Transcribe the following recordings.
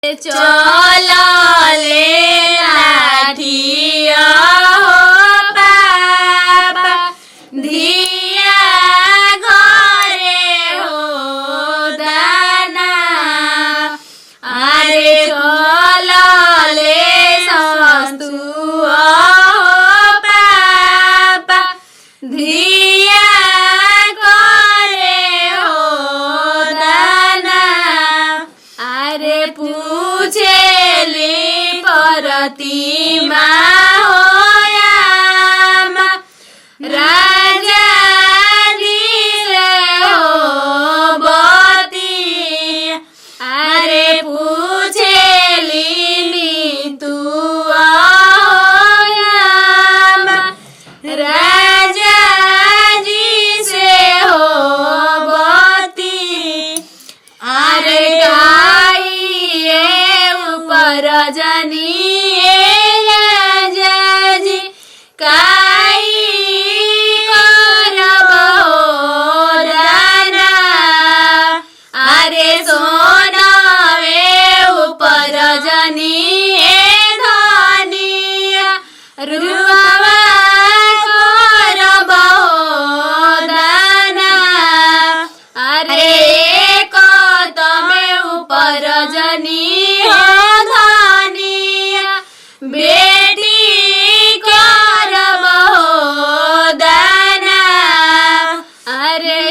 चलले लाठिया हो पापा धिया घरे हो दाना अरे चलले सस्तुआ हो पापा धिया घरे हो दाना अरे पूछेली प्रतिमा होयामा राजा दिले हो बती अरे पूछेली मितुआ होयामा राजा जी से हो बती अरे गाइए ऊपर जनिए राजाजी काई करब हो दाना अरे सोनावे ऊपर जनिए धनिया रुआवा करब हो दाना अरे तमे ऊपर जनी हो धनिया बेटी करब हो दाना अरे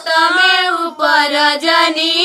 तमे ऊपर जनी